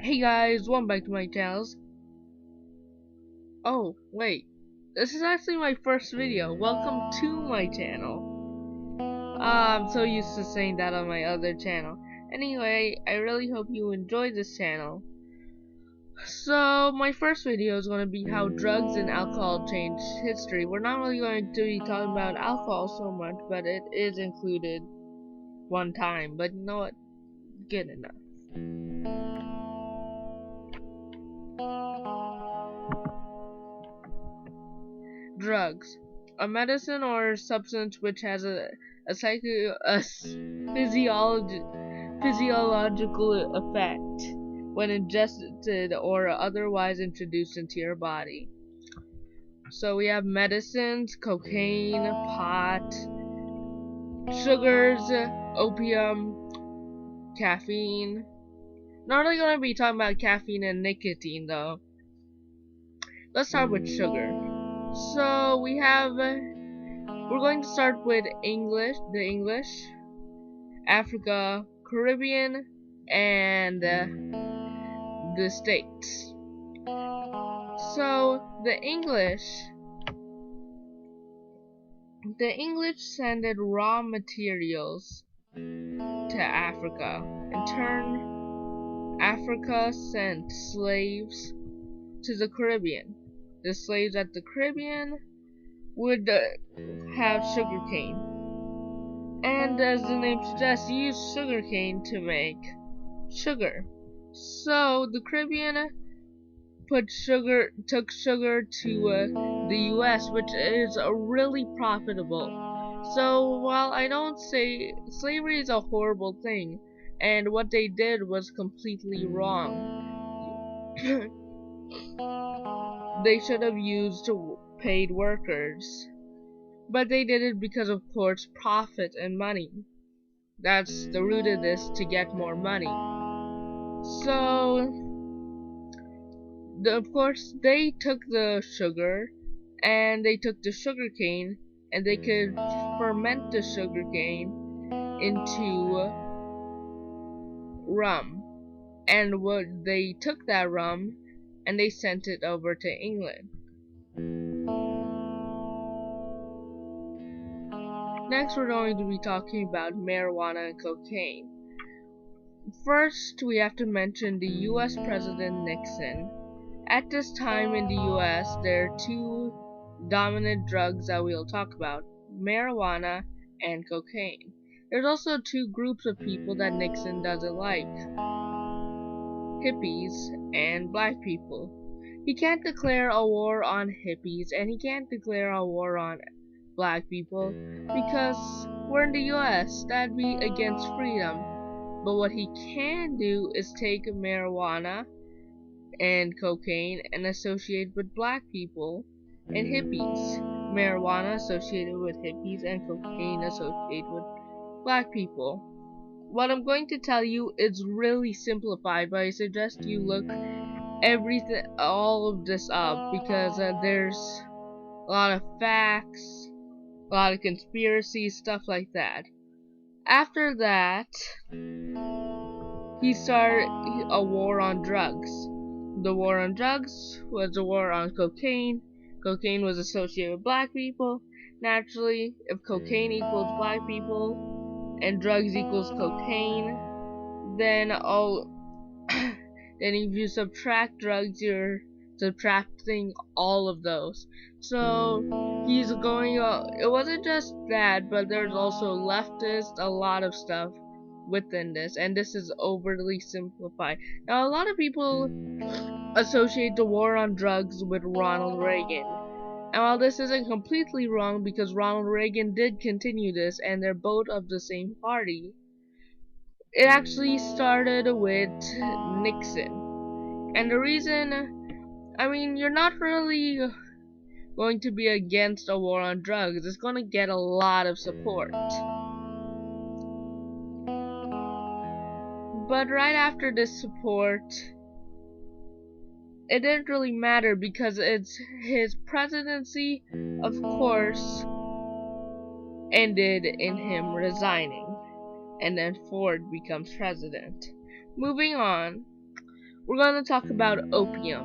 Hey guys, welcome back to my channels. Oh, wait. This is actually my first video. Welcome to my channel. I'm so used to saying that on my other channel. Anyway, I really hope you enjoy this channel. So, my first video is going to be how drugs and alcohol changed history. We're not really going to be talking about alcohol so much, but it is included one time. But you know what? Good enough. Drugs, a medicine or substance which has a physiological effect when ingested or otherwise introduced into your body. So we have medicines, cocaine, pot, sugars, opium, caffeine. Not really going to be talking about caffeine and nicotine though. Let's start with sugar. So we have, we're going to start with the English, Africa, Caribbean, and the States. So the English sent raw materials to Africa. In turn, Africa sent slaves to the Caribbean. The slaves at the Caribbean would have sugarcane, and as the name suggests, use sugarcane to make sugar. So the Caribbean took sugar to the U.S., which is really profitable. So while I don't say slavery is a horrible thing, and what they did was completely wrong, they should have used paid workers. But they did it because, of course, profit and money. That's the root of this, to get more money. So, of course, they took the sugar, and they took the sugar cane, and they could ferment the sugar cane into rum. And they took that rum, and they sent it over to England. Next, we're going to be talking about marijuana and cocaine. First, we have to mention the US President Nixon. At this time in the US, there are two dominant drugs that we'll talk about: marijuana and cocaine. There's also two groups of people that Nixon doesn't like: hippies and black people. He can't declare a war on hippies, and he can't declare a war on black people because we're in the US. That'd be against freedom. But what he can do is take marijuana and cocaine and associate with black people and hippies. Marijuana associated with hippies and cocaine associated with black people. What I'm going to tell you is really simplified, but I suggest you look all of this up, because there's a lot of facts, a lot of conspiracies, stuff like that. After that, he started a war on drugs. The war on drugs was a war on cocaine. Cocaine was associated with black people. Naturally, if cocaine equals black people and drugs equals cocaine, then then if you subtract drugs, you're subtracting all of those. So he's going. It wasn't just that, but there's also leftist, a lot of stuff within this, and this is overly simplified. Now, a lot of people associate the war on drugs with Ronald Reagan. And while this isn't completely wrong, because Ronald Reagan did continue this, and they're both of the same party, it actually started with Nixon. And the reason, I mean, you're not really going to be against a war on drugs. It's going to get a lot of support. But right after this support, it didn't really matter, because it's his presidency, of course, ended in him resigning, and then Ford becomes president. Moving on, we're going to talk about opium.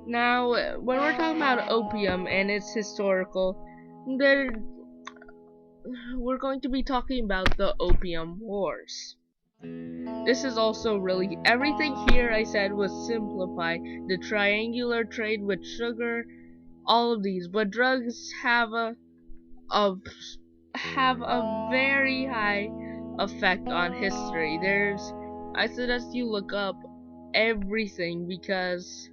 Now, when we're talking about opium and its historical, there, we're going to be talking about the Opium Wars. This is also really, everything here I said was simplified. The triangular trade with sugar, all of these, but drugs have a very high effect on history. I suggest you look up everything because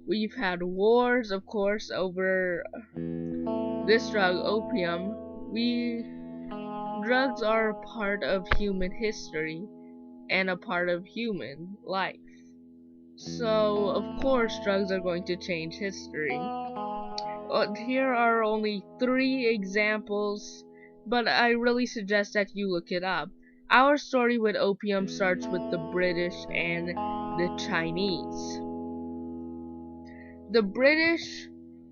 we've had wars, of course, over this drug, opium. Drugs are a part of human history and a part of human life. So, of course, drugs are going to change history. Here are only 3 examples, but I really suggest that you look it up. Our story with opium starts with the British and the Chinese. The British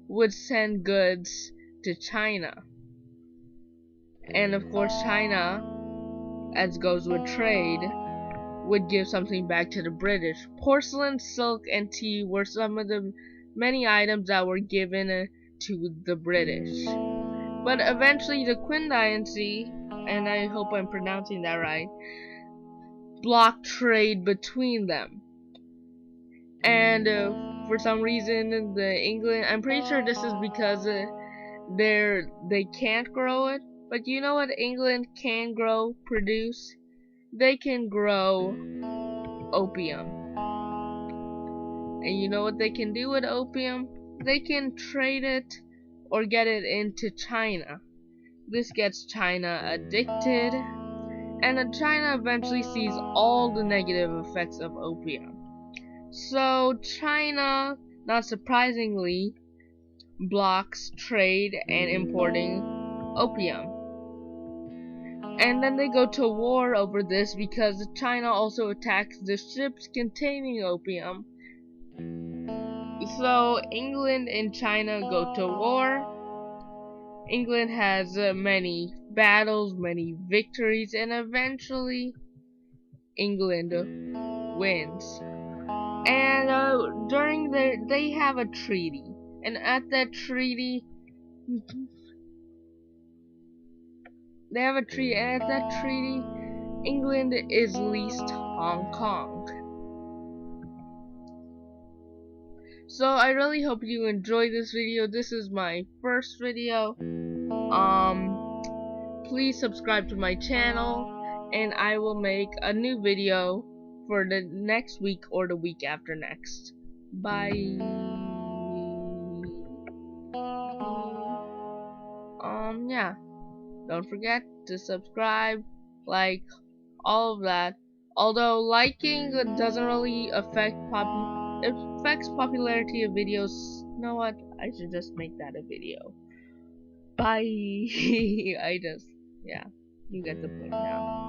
would send goods to China. And of course, China, as goes with trade, would give something back to the British. Porcelain, silk, and tea were some of the many items that were given to the British. But eventually the Qing Dynasty, and I hope I'm pronouncing that right, blocked trade between them. And for some reason, I'm pretty sure this is because they can't grow it. But you know what England can produce? They can grow opium. And you know what they can do with opium? They can trade it or get it into China. This gets China addicted, and then China eventually sees all the negative effects of opium. So China, not surprisingly, blocks trade and importing opium. And then they go to war over this because China also attacks the ships containing opium. So England and China go to war. England has many battles, many victories, and eventually England wins. And they have a treaty, and at that treaty, England is leased Hong Kong. So I really hope you enjoyed this video. This is my first video. Please subscribe to my channel, and I will make a new video for the next week or the week after next. Bye. Yeah. Don't forget to subscribe, like, all of that. Although liking doesn't really affect it affects popularity of videos. You know what? I should just make that a video. Bye. Yeah, you get the point now.